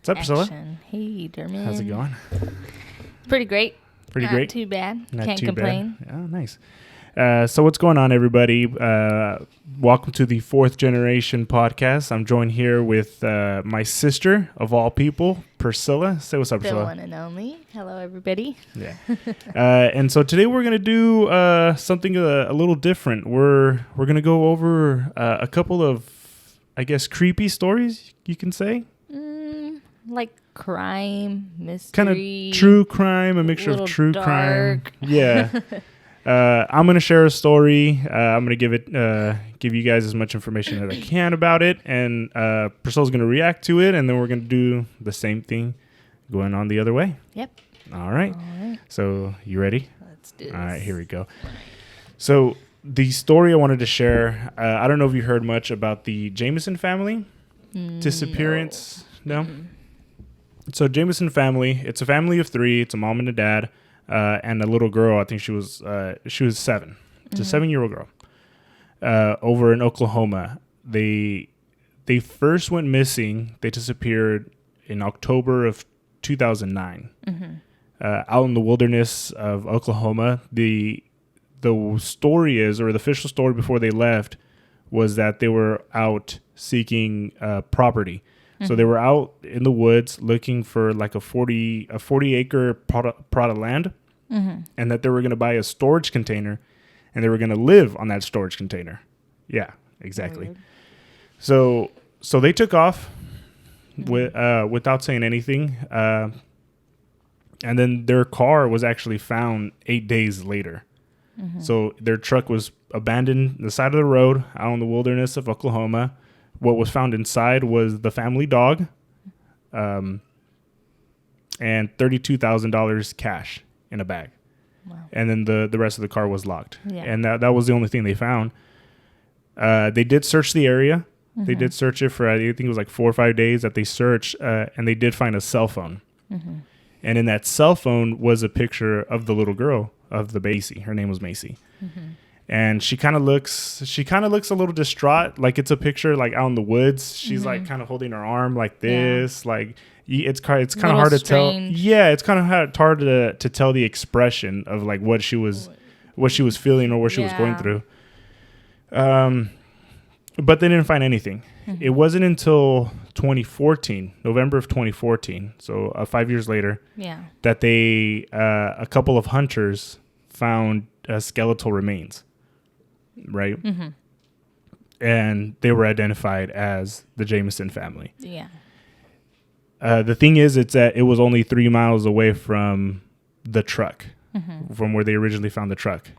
What's up, Priscilla? Hey, Dermot. How's it going? Pretty great. Pretty Not great. Too bad. Not Can't too complain. bad. Oh, nice. So what's going on, everybody? Welcome to the Fourth Generation podcast. I'm joined here with my sister, of all people, Priscilla. Say what's up, The Priscilla. one and only. Hello, everybody. Yeah. And so today we're gonna do something a little different. We're gonna go over a couple of, I guess, creepy stories. You can say. Like crime, mystery. Kind of true crime, a mixture of true crime. Yeah. I'm going to share a story. I'm going to give you guys as much information as I can about it. And Priscilla's going to react to it. And then we're going to do the same thing going on the other way. Yep. All right. So you ready? Let's do this. All right, here we go. So the story I wanted to share, I don't know if you heard much about the Jamison family disappearance. No? So Jamison family, it's a family of three. It's a mom and a dad. And a little girl. I think she was 7. It's a 7-year-old girl. Over in Oklahoma, they first went missing. They disappeared in October of 2009. Out in the wilderness of Oklahoma. The story is, or the official story before they left, was that they were out seeking property. So they were out in the woods looking for like a 40 acre plot of land, and that they were going to buy a storage container, and they were going to live on that storage container. Yeah, exactly. So they took off without saying anything, and then their car was actually found 8 days later. So their truck was abandoned on the side of the road out in the wilderness of Oklahoma. What was found inside was the family dog, and $32,000 cash in a bag. Wow. And then the rest of the car was locked. Yeah. And that was the only thing they found. They did search the area. They did search it for, I think it was like 4 or 5 days that they searched, and they did find a cell phone. And in that cell phone was a picture of the little girl, of the Macy. Her name was Macy. And she kind of looks a little distraught. Like it's a picture like out in the woods. She's like kind of holding her arm like this. Yeah. Like it's kind of hard to tell. Yeah, it's kind of hard to tell the expression of like what she was feeling or what she was going through. But they didn't find anything. It wasn't until 2014, November of 2014, so 5 years later, that they a couple of hunters found skeletal remains. Right? And they were identified as the Jamison family. Yeah. The thing is, it's that it was only 3 miles away from the truck, from where they originally found the truck.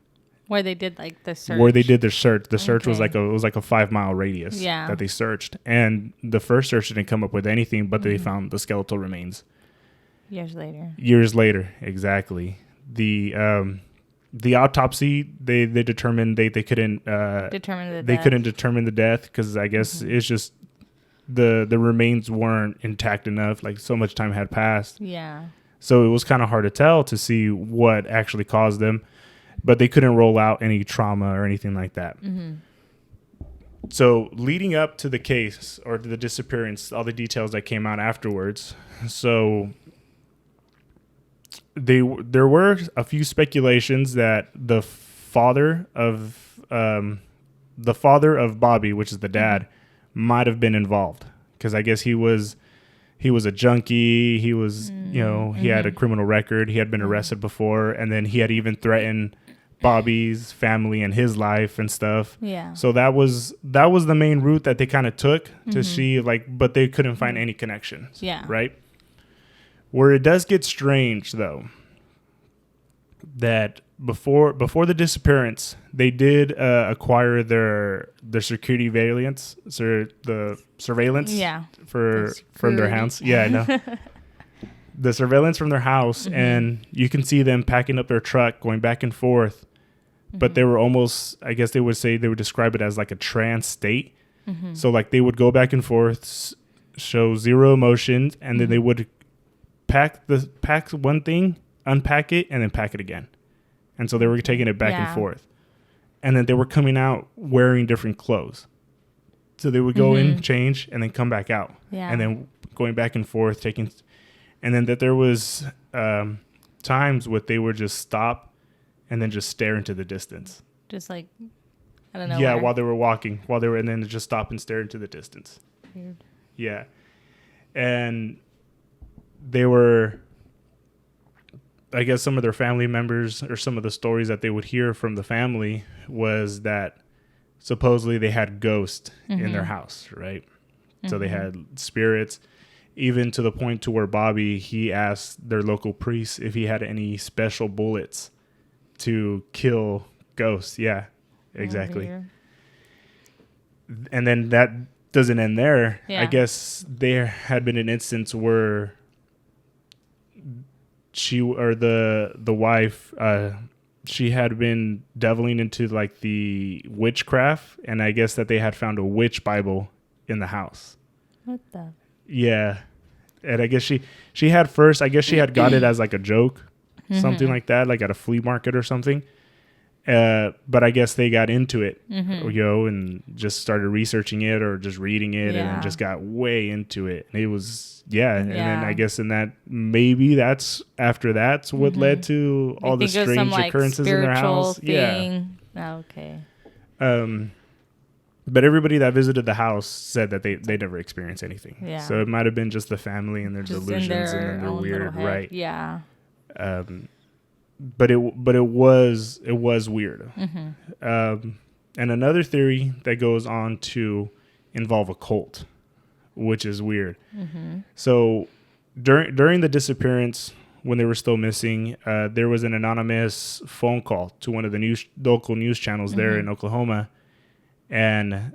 Where they did like the search. Where they did their search. The search was like a 5-mile radius that they searched. And the first search didn't come up with anything, but they found the skeletal remains. Years later, exactly. The autopsy, they determined they couldn't determine the death because I guess it's just the remains weren't intact enough. Like so much time had passed. Yeah. So it was kind of hard to tell to see what actually caused them, but they couldn't roll out any trauma or anything like that. So leading up to the case or to the disappearance, all the details that came out afterwards. So there were a few speculations that the father of Bobby, which is the dad, might have been involved because I guess he was a junkie. He was he had a criminal record. He had been arrested before, and then he had even threatened Bobby's family and his life and stuff. Yeah. So that was the main route that they kind of took to see but they couldn't find any connections. Yeah. Right. Where it does get strange, though, that before the disappearance, they did acquire their security surveillance, the surveillance from their house. Yeah, I know. The surveillance from their house, and you can see them packing up their truck, going back and forth. But they were almost, I guess they would describe it as like a trance state. So like they would go back and forth, show zero emotion, and then they would pack one thing, unpack it, and then pack it again. And so they were taking it back and forth. And then they were coming out wearing different clothes. So they would go in, change, and then come back out. Yeah. And then going back and forth, and then that there was times where they would just stop and then just stare into the distance. Just like, I don't know. Yeah, while they were walking, and then just stop and stare into the distance. Weird. Yeah. And they were, I guess some of their family members, or some of the stories that they would hear from the family, was that supposedly they had ghosts in their house, right? So they had spirits, even to the point to where Bobby, he asked their local priest if he had any special bullets to kill ghosts. Yeah, exactly. And then that doesn't end there. Yeah. I guess there had been an instance where the wife, she had been deviling into like the witchcraft, and I guess that they had found a witch Bible in the house. What the? Yeah. And I guess she had first, I guess she had got it as like a joke, something like that, like at a flea market or something. But I guess they got into it, and just started researching it or just reading it, and then just got way into it. And it was, and then I guess in that, maybe that's what led to all the strange occurrences in their house. Thing. Yeah. Oh, okay. But everybody that visited the house said that they never experienced anything. Yeah. So it might have been just the family and their delusions and then their weird, right? Yeah. But it was weird. And another theory that goes on to involve a cult, which is weird. So during the disappearance, when they were still missing, there was an anonymous phone call to one of the local news channels there in Oklahoma. And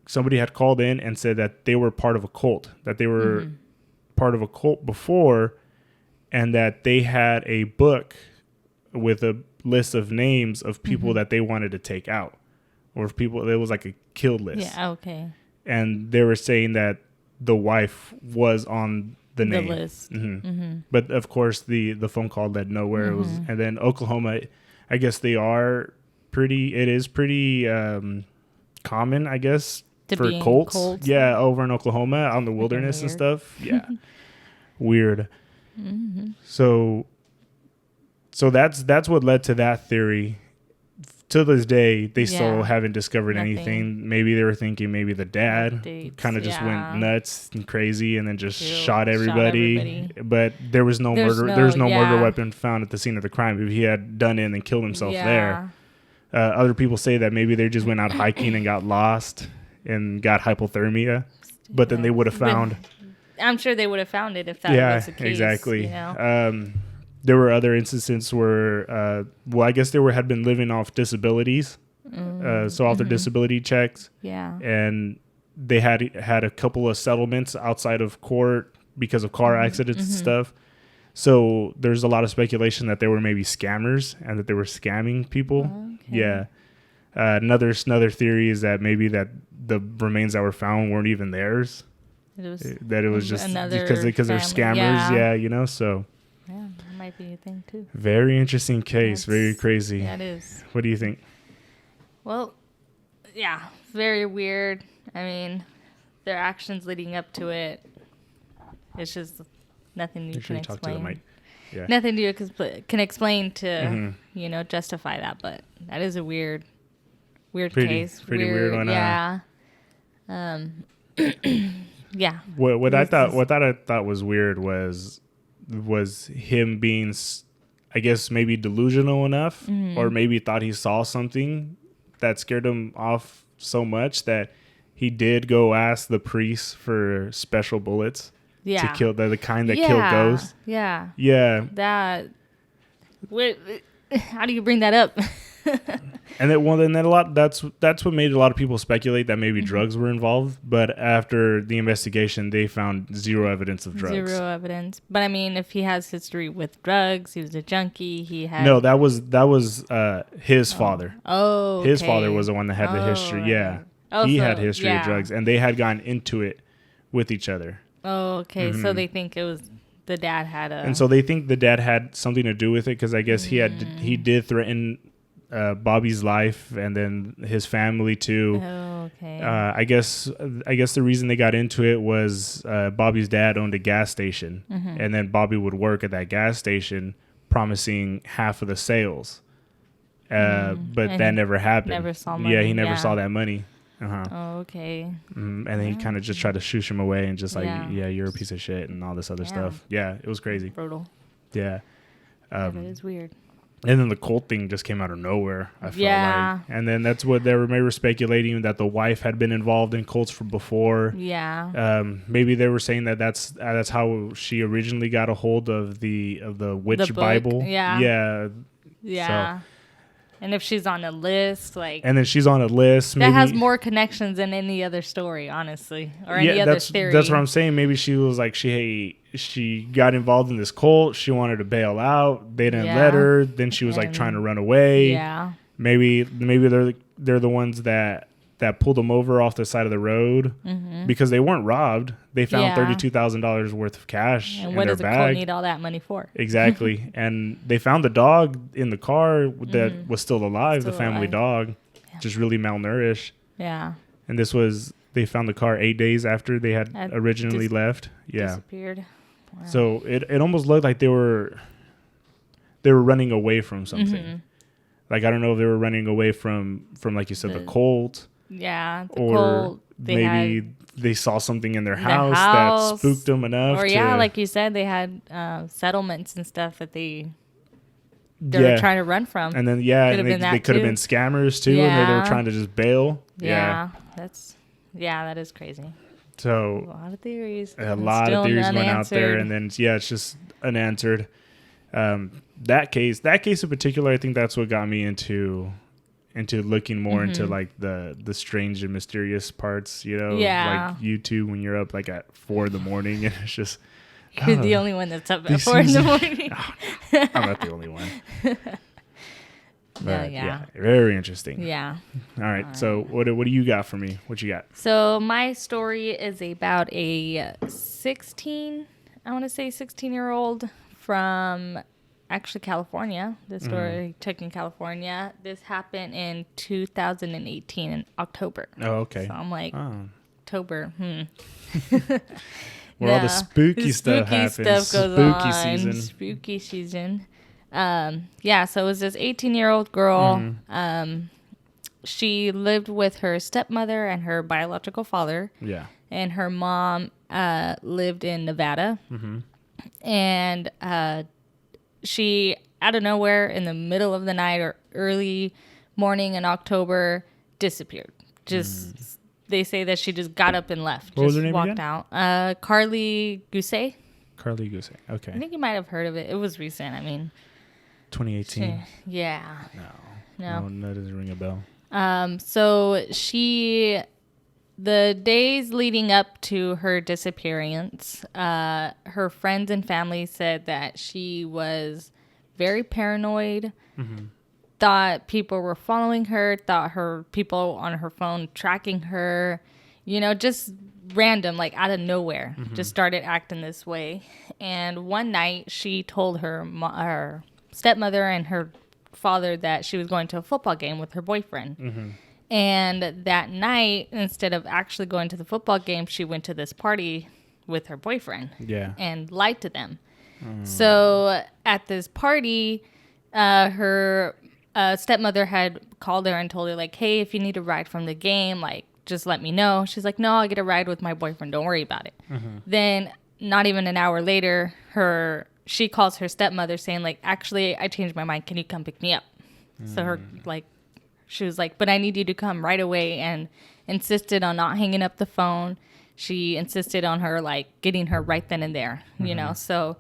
somebody had called in and said that they were part of a cult, that they were part of a cult before, and that they had a book with a list of names of people that they wanted to take out, or people, it was like a kill list. Yeah, okay. And they were saying that the wife was on the name. List. But of course the phone call led nowhere. It was, and then Oklahoma, I guess it is pretty common, I guess, for cults. Yeah, over in Oklahoma, out in the wilderness and stuff. Yeah. Weird. So that's what led to that theory. To this day, they still haven't discovered anything. Maybe they were thinking maybe the dad kind of just went nuts and crazy and then just shot everybody. But there was no murder. There's no murder weapon found at the scene of the crime. If he had done it and killed himself there. Other people say that maybe they just went out hiking and got lost and got hypothermia, but then they would have found. I'm sure they would have found it if that was the case. Exactly. You know? There were other instances where, I guess they had been living off disabilities, so off their disability checks. Yeah. And they had a couple of settlements outside of court because of car accidents and stuff. So there's a lot of speculation that they were maybe scammers and that they were scamming people. Okay. Yeah. Another theory is that maybe that the remains that were found weren't even theirs. It was just because they're scammers. Yeah, so. Yeah, that might be a thing too. Very interesting case. Very crazy. Yeah, it is. What do you think? Well, yeah, very weird. I mean, their actions leading up to it, it's just nothing you can explain. Talk to the mic. Yeah. Nothing you can explain to, justify that. But that is a weird case. Pretty weird one. Yeah. Yeah. What I thought was weird was him being, I guess, maybe delusional enough, or maybe thought he saw something that scared him off so much that he did go ask the priest for special bullets to kill the kind that kill ghosts. Yeah. Yeah. How do you bring that up? And that's what made a lot of people speculate that maybe drugs were involved. But after the investigation, they found zero evidence of drugs. Zero evidence. But I mean, if he has history with drugs, he was a junkie. He had that was his father. Oh, his father was the one that had the history. Right. Yeah, he had history of drugs, and they had gotten into it with each other. Oh, okay. So they think it was the dad had and so they think the dad had something to do with it because I guess he did threaten Bobby's life and then his family too. Oh, okay. I guess the reason they got into it was Bobby's dad owned a gas station, and then Bobby would work at that gas station, promising half of the sales. But And that never happened. never saw money. Yeah, he never saw that money. Oh, okay. And then he kind of just tried to shoosh him away and just like, Yeah. you're a piece of shit and all this other Damn. stuff. Yeah, it was crazy. Brutal. Yeah. That is weird. And then the cult thing just came out of nowhere, I felt Yeah. like. And then that's what they were speculating, that the wife had been involved in cults from before. Yeah. Maybe they were saying that that's how she originally got a hold of the witch Bible. Yeah. Yeah. Yeah. And if she's on a list, like... And then she's on a list. That has more connections than any other story, honestly. Or any other theory. That's what I'm saying. Maybe she was like, she got involved in this cult. She wanted to bail out. They didn't let her. Then she was like trying to run away. Yeah. Maybe they're the ones that pulled them over off the side of the road because they weren't robbed. They found $32,000 worth of cash in their bag. And what does a cult need all that money for? Exactly. And they found the dog in the car that was still alive, the family dog, just really malnourished. Yeah. And they found the car 8 days after they had originally left. Yeah. Disappeared. Wow. So it almost looked like they were running away from something. Like, I don't know if they were running away from like you said, the cult. Yeah. Or cult, maybe they saw something in their house that spooked them enough. Or like you said, they had settlements and stuff that they were trying to run from. And then they could have been scammers too, and they were trying to just bail. Yeah. That is crazy. So a lot of theories. A lot of theories going out there, and then it's just unanswered. That case in particular, I think that's what got me into looking more into like the strange and mysterious parts, like YouTube when you're up like at 4 a.m. and it's just you're the only one that's up at 4 a.m. I'm not the only one. But, very interesting. Yeah. All right. So what do you got for me? What you got? So my story is about a 16-year-old from actually California. This story took in California. This happened in 2018 in October. Oh, okay. So I'm like, October. Where all the spooky stuff happens. Spooky season. Spooky season. So it was this 18-year-old girl. She lived with her stepmother and her biological father. Yeah. And her mom lived in Nevada. And she, out of nowhere, in the middle of the night or early morning in October, disappeared. They say that she just got up and left. What was her name walked again? Out. Karlie Guse. Karlie Guse. Okay. I think you might have heard of it. It was recent. I mean, 2018. Yeah. No, that doesn't ring a bell. So the days leading up to her disappearance, her friends and family said that she was very paranoid, thought people were following her, thought people on her phone tracking her, just random, like out of nowhere, just started acting this way. And one night she told her stepmother and her father that she was going to a football game with her boyfriend. And that night, instead of actually going to the football game, she went to this party with her boyfriend. Yeah. And lied to them. So at this party, her stepmother had called her and told her, like, hey, if you need a ride from the game, like, just let me know. She's like, no, I'll get a ride with my boyfriend. Don't worry about it. Then not even an hour later, she calls her stepmother saying, like, actually, I changed my mind. Can you come pick me up? So she was like, but I need you to come right away, and insisted on not hanging up the phone. She insisted on her, like, getting her right then and there, So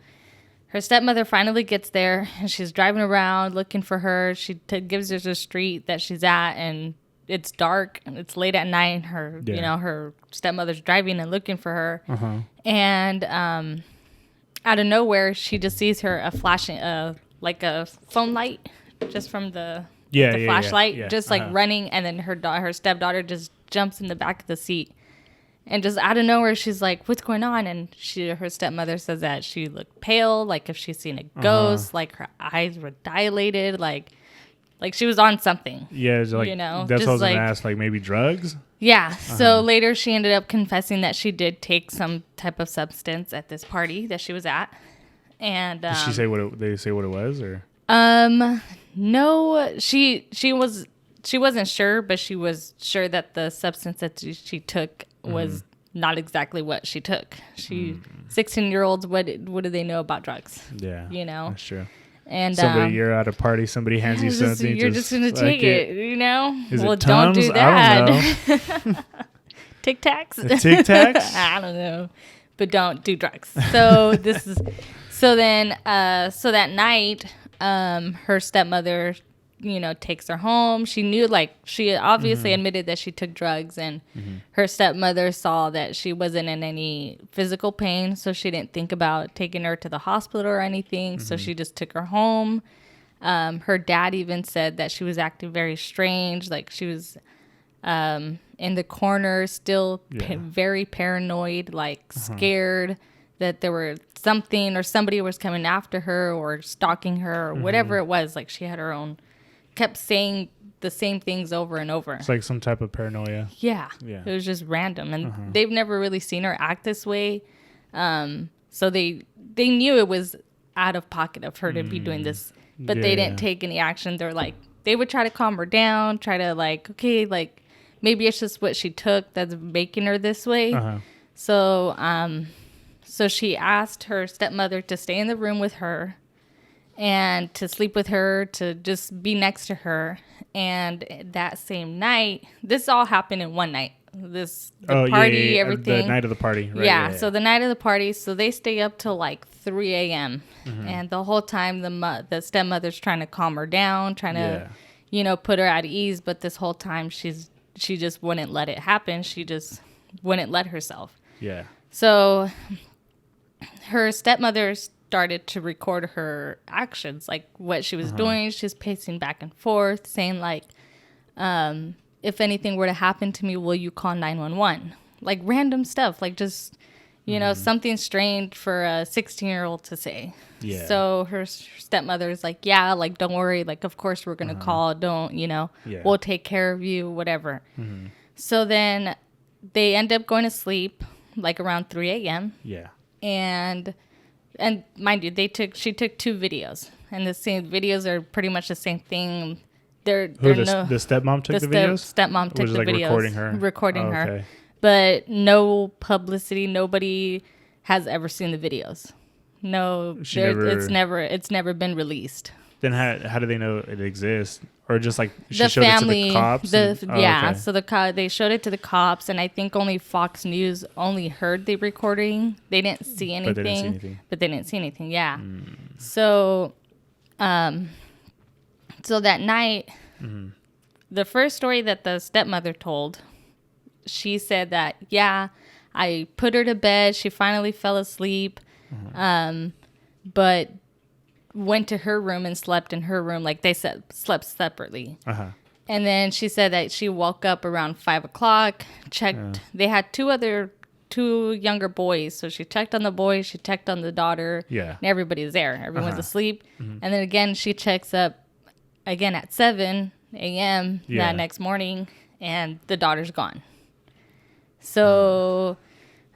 her stepmother finally gets there, and she's driving around looking for her. She gives her the street that she's at, and it's dark, and it's late at night. Her stepmother's driving and looking for her. And out of nowhere, she just sees her flashing, like a phone light just from the flashlight, just like running, and then her stepdaughter just jumps in the back of the seat, and just out of nowhere she's like, what's going on? And her stepmother says that she looked pale, like if she's seen a ghost, like her eyes were dilated, like Like, she was on something. Yeah, like, that's what I was going to ask. Like, maybe drugs? Yeah. So later she ended up confessing that she did take some type of substance at this party that she was at. And did she say what they say what it was, or? No, she wasn't sure, but she was sure that the substance that she took was not exactly what she took. 16-year-olds, what do they know about drugs? Yeah, that's true. And you're at a party, somebody hands you something, you're just gonna take it. Is well, it Tums? Don't do that. I don't know. Tic Tacs. Tic Tacs. I don't know, but don't do drugs. So so that night, her stepmother, takes her home. She knew, she obviously admitted that she took drugs, and her stepmother saw that she wasn't in any physical pain, so she didn't think about taking her to the hospital or anything. So she just took her home. Her dad even said that she was acting very strange, like she was in the corner, still very paranoid, like scared that there were something or somebody was coming after her or stalking her or whatever it was. Like, she had her own, kept saying the same things over and over. It's like some type of paranoia. Yeah. It was just random. And they've never really seen her act this way. So they knew it was out of pocket of her to be doing this, but they didn't take any action. They're like, they would try to calm her down, try to okay, maybe it's just what she took that's making her this way. So she asked her stepmother to stay in the room with her and to sleep with her, to just be next to her. And that same night, this all happened in one night. The party, everything. The night of the party, right? Yeah, so the night of the party, so they stay up till 3 a.m. And the whole time the stepmother's trying to calm her down, trying to, put her at ease. But this whole time she just wouldn't let it happen. She just wouldn't let herself. Yeah. So her stepmother started to record her actions, like what she was doing. She's pacing back and forth, saying if anything were to happen to me, will you call 911? Like random stuff, like just, something strange for a 16-year-old to say. Yeah. So her stepmother's like, don't worry. Like, of course we're going to call. Don't, we'll take care of you, whatever. So then they end up going to sleep around 3 a.m. Yeah. And mind you, she took 2 videos, and the same videos are pretty much the same thing. The stepmom took the videos? Stepmom took the videos. Recording her. Okay. But no publicity. Nobody has ever seen the videos. No, it's never been released. Then how do they know it exists? Or just she showed it to the cops? So they showed it to the cops, and I think only Fox News only heard the recording. They didn't see anything. But they didn't see anything. Yeah. So, so that night, the first story that the stepmother told, she said that, I put her to bed. She finally fell asleep, but went to her room and slept in her room. Like, they slept separately. And then she said that she woke up around 5 o'clock, checked. They had two younger boys. So she checked on the boys, she checked on the daughter. Yeah. And everybody's there. Everyone's asleep. And then again, she checks up again at 7 a.m. that next morning, and the daughter's gone. So...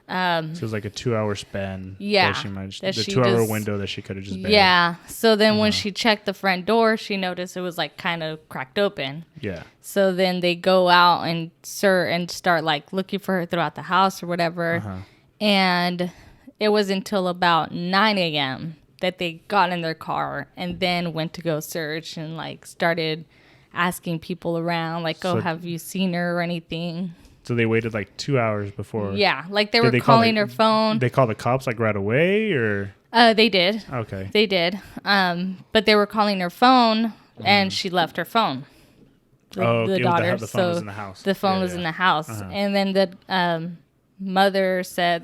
so it was like a 2-hour span. Yeah. The 2-hour window that she could have just been. Yeah. So then when she checked the front door, she noticed it was kind of cracked open. Yeah. So then they go out and start looking for her throughout the house or whatever. And it was until about 9 a.m. that they got in their car and then went to go search and started asking people around, have you seen her or anything? So they waited 2 hours before. Yeah, they were calling her phone. They called the cops right away, or? They did. Okay. They did. But they were calling her phone, and she left her phone. The daughter. The phone was in the house. The phone was in the house, and then the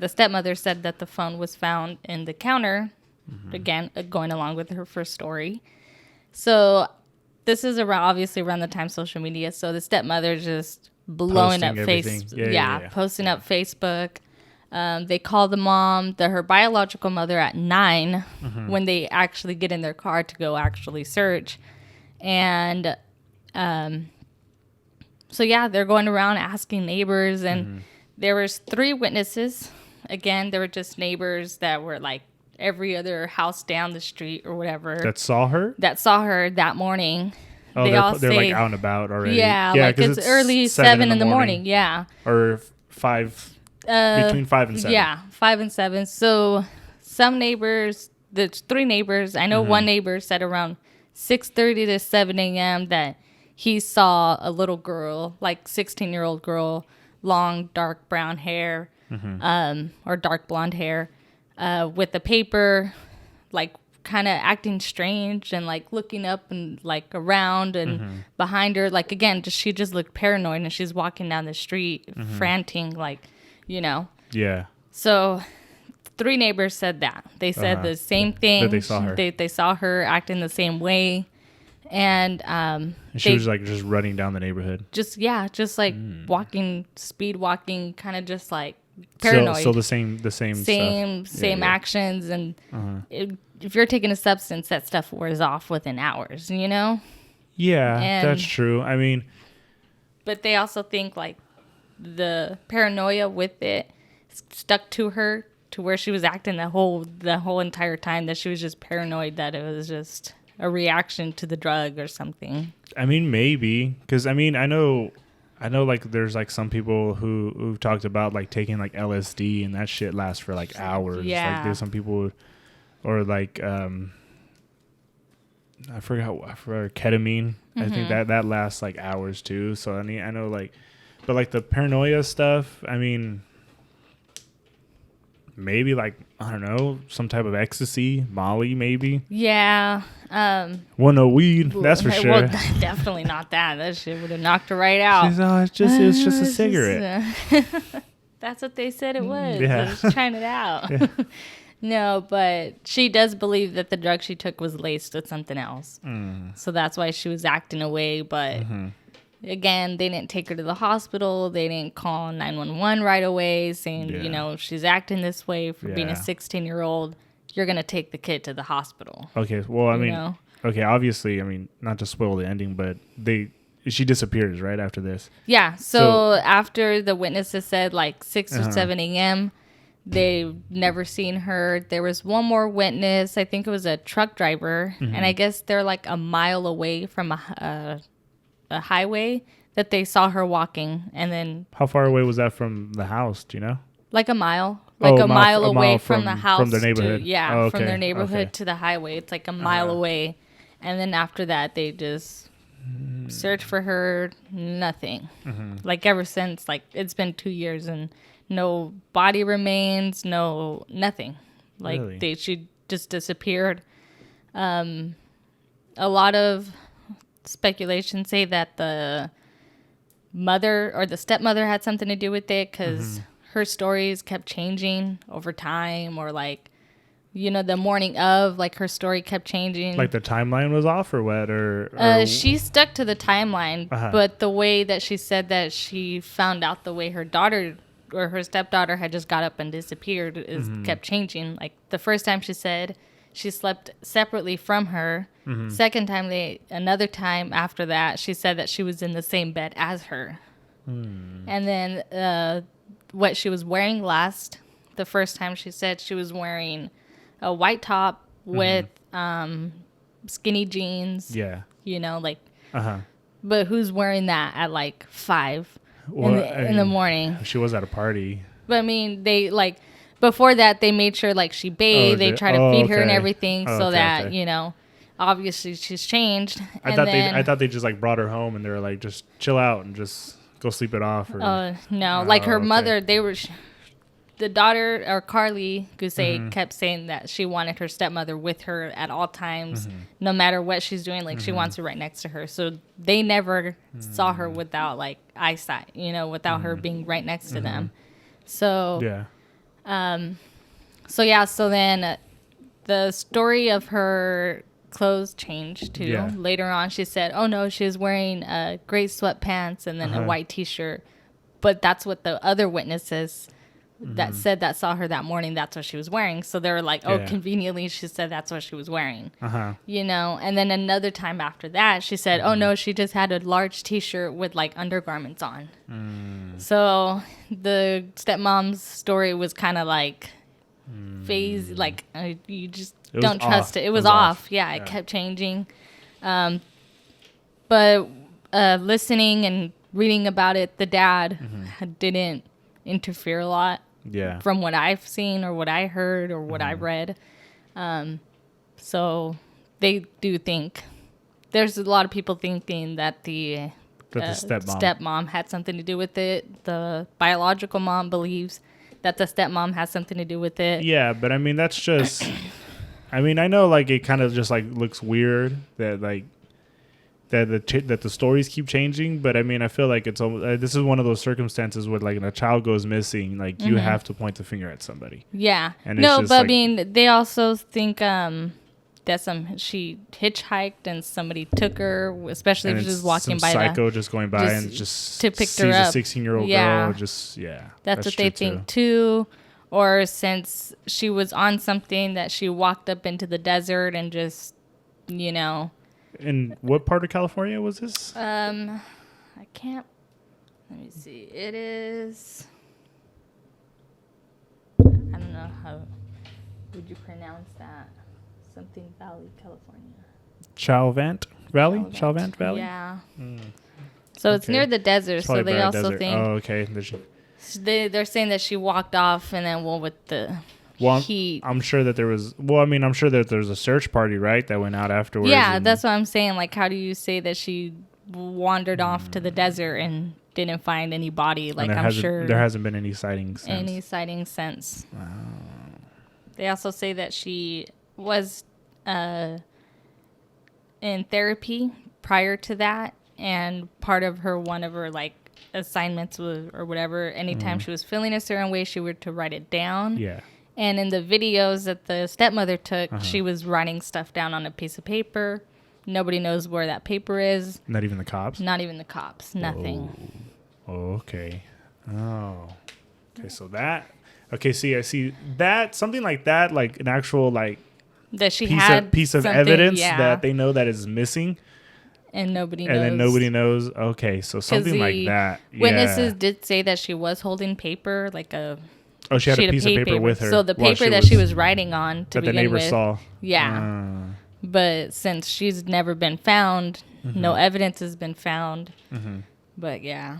stepmother said that the phone was found in the counter. Again, going along with her first story. So this is obviously around the time social media. So the stepmother just blowing up Facebook. Posting up Facebook. They call the mom, her biological mother, at 9 when they actually get in their car to go actually search. And So yeah, they're going around asking neighbors, and there was 3 witnesses. Again, they were just neighbors that were like every other house down the street or whatever. That saw her that morning. Oh, they're like out and about already. Yeah, like it's early 7 in the morning. Yeah. Or 5, between 5 and 7. Yeah, 5 and 7. So some neighbors, there's 3 neighbors. I know one neighbor said around 6:30 to 7 a.m. that he saw a little girl, like 16-year-old girl, long, dark brown hair, or dark blonde hair, with the paper, like kind of acting strange and like looking up and like around and behind her. Like, again, she just looked paranoid, and she's walking down the street frantic, like, you know. Yeah. So 3 neighbors said that. They said the same thing. That they saw her. They saw her acting the same way. And she was like just running down the neighborhood. Just like walking, speed walking, kind of just like paranoid. So the same stuff. Actions, and if you're taking a substance, that stuff wears off within hours, you know? Yeah, that's true. I mean, but they also think like the paranoia with it stuck to her, to where she was acting the whole entire time, that she was just paranoid, that it was just a reaction to the drug or something. I mean, maybe, because I mean, I know like there's like some people who've talked about like taking like LSD, and that shit lasts for like hours. Yeah. Like there's some people, or like I forgot for ketamine. I think that lasts like hours too. So I mean, I know like, but like the paranoia stuff, I mean, maybe like, I don't know, some type of ecstasy, Molly maybe. Yeah. Well, no weed, that's for sure. Well, definitely not that. That shit would have knocked her right out. She's, it's just a cigarette. That's what they said it was. Yeah. I was trying it out. Yeah. No, but she does believe that the drug she took was laced with something else. So that's why she was acting away. But again, they didn't take her to the hospital. They didn't call 911 right away saying, you know, she's acting this way for being a 16-year-old. You're going to take the kid to the hospital. Okay. Well, I mean, okay, obviously, I mean, not to spoil the ending, but she disappears right after this. Yeah. So after the witnesses said like 6 or 7 a.m., they've never seen her. There was one more witness. I think it was a truck driver. And I guess they're like a mile away from a highway that they saw her walking. And then how far away was that from the house? Do you know? Like a mile. Like a mile away from the house. From their neighborhood. From their neighborhood to the highway. It's like a mile away. And then after that, they just searched for her. Nothing. Like ever since, like it's been 2 years and no body remains, nothing. Like really? She just disappeared. A lot of speculation say that the mother or the stepmother had something to do with it, because her stories kept changing over time, or like, you know, the morning of, like her story kept changing. Like the timeline was off or what? Or she stuck to the timeline, but the way that she said that she found out the way her daughter or her stepdaughter had just got up and disappeared kept changing. Like the first time she said she slept separately from her. Second time, another time after that, she said that she was in the same bed as her. And then what she was wearing last, the first time she said she was wearing a white top with skinny jeans. Yeah. You know, like, but who's wearing that at like 5 in the morning? She was at a party. But I mean, they like, before that, they made sure like she bathed. They tried to feed her and everything so that, you know, obviously she's changed. I thought they just like brought her home and they were like, just chill out and just go sleep it off. Or, no, like her mother, the daughter, or Karlie Guse, kept saying that she wanted her stepmother with her at all times, no matter what she's doing. Like she wants her right next to her. So they never saw her without like eyesight, you know, without her being right next to them. So so then the story of her clothes changed too. Later on, she said, oh no, she was wearing gray sweatpants and then a white t-shirt. But that's what the other witnesses that said that saw her that morning, that's what she was wearing. So they were like, oh, conveniently, she said that's what she was wearing. You know, and then another time after that, she said, oh, no, she just had a large T-shirt with, like, undergarments on. So the stepmom's story was kind of like phase, like, you just don't trust it. It was off. Yeah, it kept changing. But listening and reading about it, the dad didn't interfere a lot. Yeah. From what I've seen or what I heard or what I read. So they do think there's a lot of people thinking that the stepmom had something to do with it. The biological mom believes that the stepmom has something to do with it. Yeah, but I mean, that's just, I mean, I know like it kind of just like looks weird that like, that the stories keep changing, but I mean, I feel like it's this is one of those circumstances where like when a child goes missing, like you have to point the finger at somebody. Yeah. And no, but like, I mean, they also think that she hitchhiked and somebody took her, especially if she was walking by psycho just going by and just to pick her up. A 16-year-old girl. Just that's what they think too. Or since she was on something that she walked up into the desert and just, you know. In what part of California was this? I can't. Let me see. It is. I don't know how would you pronounce that. Something Valley, California. Chalvant Valley. Chalvant Valley. Yeah. So it's near the desert. So they also think. Oh, okay. They're saying that she walked off, and then with the. Well, I'm sure that there was. Well, I mean, I'm sure that there's a search party, right, that went out afterwards. Yeah, that's what I'm saying. Like, how do you say that she wandered off to the desert and didn't find any body? Like, I'm sure there hasn't been any sightings. Wow. They also say that she was in therapy prior to that, and one of her like assignments was or whatever. Anytime she was feeling a certain way, she were to write it down. Yeah. And in the videos that the stepmother took, she was writing stuff down on a piece of paper. Nobody knows where that paper is. Not even the cops? Not even the cops. Nothing. Oh, okay. Oh. Okay, so that... Okay, see, I see that. Something like that, like an actual, like... That she piece of evidence that they know that is missing. And nobody knows. And then nobody knows. Okay, so something like that. Witnesses did say that she was holding paper, like a... Oh, she had a piece of paper with her. So the paper that she was writing on to begin with. That the neighbor saw. Yeah. But since she's never been found, no evidence has been found. But yeah.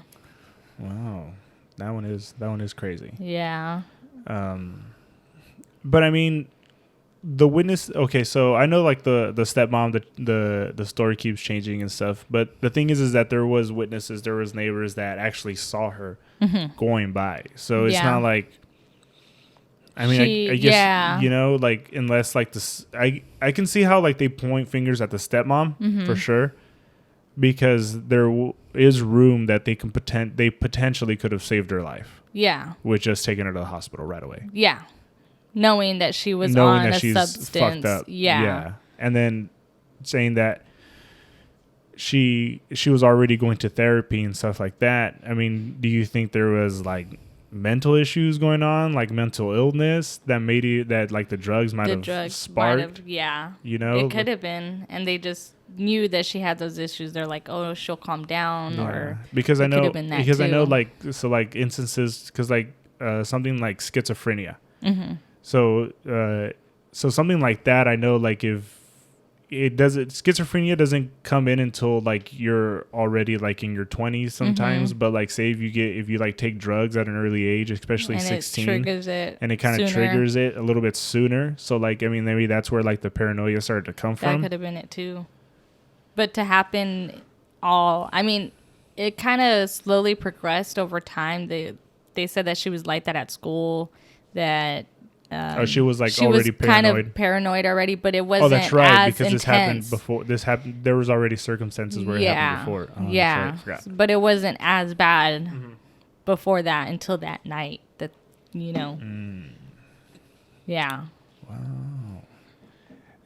Wow. That one is crazy. Yeah. But I mean, the witness. Okay, so I know like the stepmom, the story keeps changing and stuff. But the thing is that there was witnesses, there was neighbors that actually saw her going by. So it's not like. I mean, I guess, you know, like, unless, like, I can see how, like, they point fingers at the stepmom, for sure, because there is room that they potentially could have saved her life. Yeah. With just taking her to the hospital right away. Yeah. Knowing that she was on a substance. Fucked up. Yeah. And then saying that she was already going to therapy and stuff like that. I mean, do you think there was, like, mental issues going on, like mental illness that made it that like the drugs might have sparked? You know, it could have been, and they just knew that she had those issues. They're like, oh, she'll calm down, or because I know like so like instances because like something like schizophrenia. So something like that, I know like if schizophrenia doesn't come in until like you're already like in your 20s sometimes, but like say if you like take drugs at an early age, especially and 16, and it kind of triggers it a little bit sooner. So like, I mean, maybe that's where like the paranoia started to come from. That could have been it too. But to happen I mean, it kind of slowly progressed over time. They said that she was like that at school, that she was like already paranoid. Kind of paranoid already, but it wasn't. Oh, that's right, because this happened before. This happened. There was already circumstances where it happened before. Oh, yeah, right, but it wasn't as bad before that until that night. That you know. Yeah. Wow.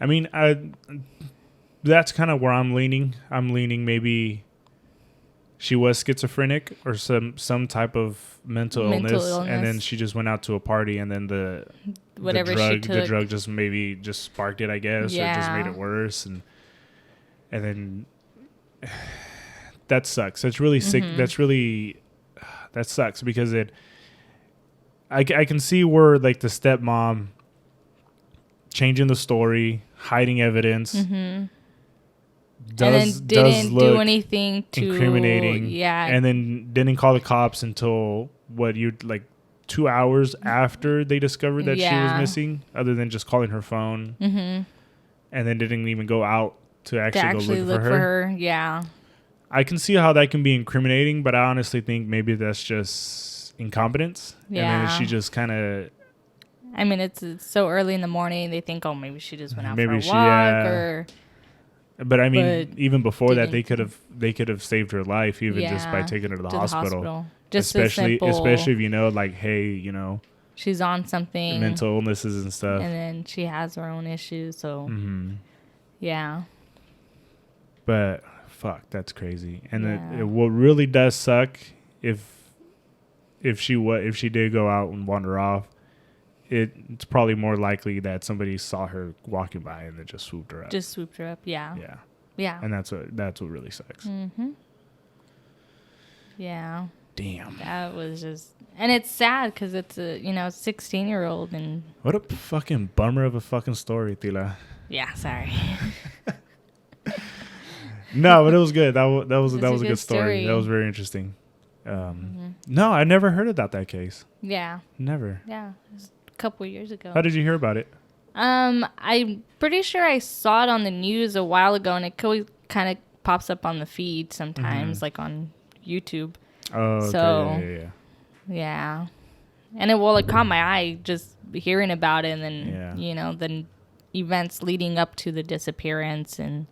I mean, that's kind of where I'm leaning. I'm leaning maybe she was schizophrenic or some type of mental illness, and then she just went out to a party, and then the drug just sparked it, I guess, or just made it worse, and then that sucks. That's really sick. That sucks because I can see where like the stepmom changing the story, hiding evidence. Does do anything to incriminating, and then didn't call the cops until 2 hours after they discovered that she was missing, other than just calling her phone, and then didn't even go out to actually go look for her. Yeah, I can see how that can be incriminating, but I honestly think maybe that's just incompetence, and then she just kind of. I mean, it's so early in the morning. They think, oh, maybe she just went out for a walk, or. But I mean, even before that, they could have saved her life just by taking her to the hospital. Just especially if you know, like, hey, you know, she's on something, mental illnesses and stuff, and then she has her own issues. So, yeah. But fuck, that's crazy. And what really does suck if she did go out and wander off. It's probably more likely that somebody saw her walking by and then just swooped her up. Yeah. Yeah. Yeah. And that's what really sucks. Yeah. Damn. That was just, and it's sad because it's a 16-year-old and. What a fucking bummer of a fucking story, Tila. Yeah. Sorry. No, but it was good. That was a good story. That was very interesting. No, I never heard about that case. Yeah. Never. Yeah. Couple years ago. How did you hear about it? I'm pretty sure I saw it on the news a while ago, and it kind of pops up on the feed sometimes, like on YouTube. Oh, okay. So, yeah. And it caught my eye just hearing about it, and then the events leading up to the disappearance, and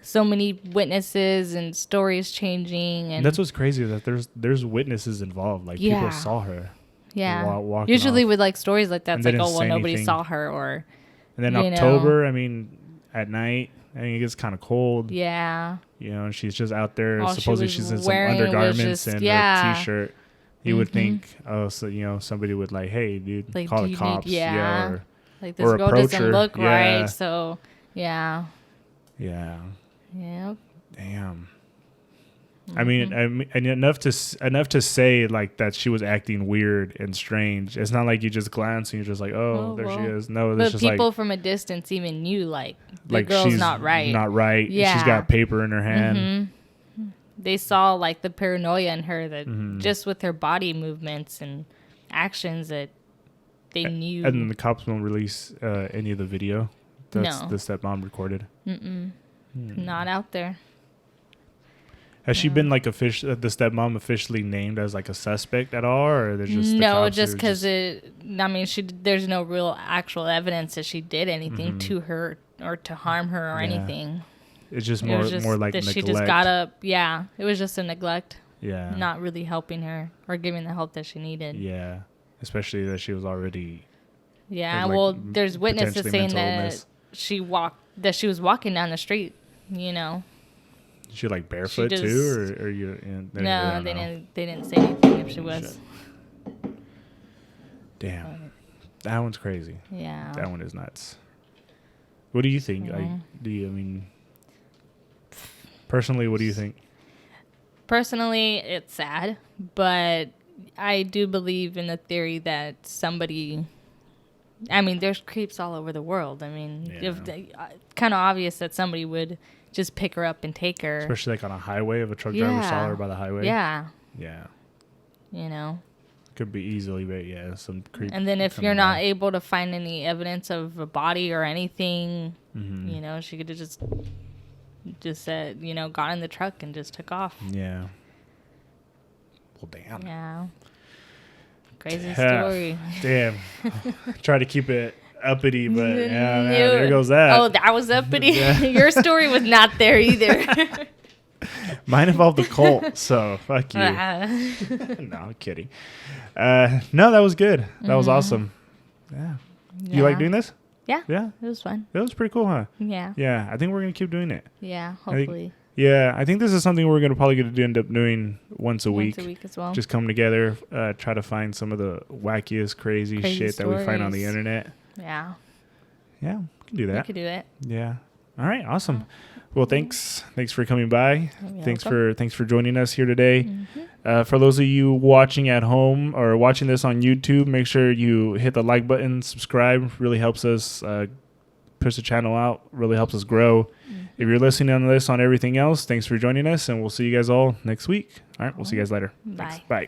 so many witnesses and stories changing, and that's what's crazy, that there's witnesses involved, like people saw her. Yeah. Usually with like stories like that, it's like, oh, well, nobody saw her, or. And then October, I mean, at night, I mean, it gets kind of cold. Yeah. You know, and she's just out there. Supposedly she's in some undergarments and a t-shirt. You would think, somebody would like, hey, dude, like, call the cops. Or, like, this girl doesn't look right. So, yeah. Yeah. Yeah. Damn. I mean, and enough to say like that she was acting weird and strange. It's not like you just glance and you're just like, oh, there she is. No, but just people like, from a distance even knew like the girl's she's not right. Not right. Yeah. She's got paper in her hand. They saw like the paranoia in her, that just with her body movements and actions that they knew. And the cops won't release any of the video the stepmom recorded. Not out there. Has she been like the stepmom officially named as like a suspect at all, or they're just just because there's no real actual evidence that she did anything to her or to harm her or anything. It's just more like that neglect. She just got up. Yeah, it was just a neglect. Yeah, not really helping her or giving the help that she needed. Yeah, especially that she was already. Yeah, there's witnesses saying that she was walking down the street. You know. She like barefoot too, or you? No, they didn't say anything if she was. Damn, that one's crazy. Yeah, that one is nuts. What do you think? Personally, what do you think? Personally, it's sad, but I do believe in the theory that somebody. I mean, there's creeps all over the world. I mean, kind of obvious that somebody would just pick her up and take her. Especially like on a highway, if a truck driver saw her by the highway. Yeah. Yeah. You know. Could be easily, but some creep. And then if you're not able to find any evidence of a body or anything, she could have just said, got in the truck and just took off. Yeah. Well, damn. Yeah. Crazy story. Damn. Try to keep it uppity, but there goes that. Oh, that was uppity. Your story was not there either. Mine involved the cult, so fuck you. No, I'm kidding. No, that was good. That was awesome. Yeah. You like doing this? Yeah. Yeah. It was fun. It was pretty cool, huh? Yeah. Yeah. I think we're gonna keep doing it. Yeah. Hopefully. Yeah, I think this is something we're gonna probably end up doing once a week. Once a week as well. Just come together, try to find some of the wackiest, crazy shit stories that we find on the internet. Yeah. Yeah, we can do that. We could do it. Yeah. All right. Awesome. Well, thanks for coming by. Thanks for joining us here today. Mm-hmm. For those of you watching at home or watching this on YouTube, make sure you hit the like button, subscribe. Really helps us push the channel out. Really helps us grow. Mm-hmm. If you're listening on this on everything else, thanks for joining us, and we'll see you guys all next week. All right. We'll see you guys later. Bye. Thanks. Bye.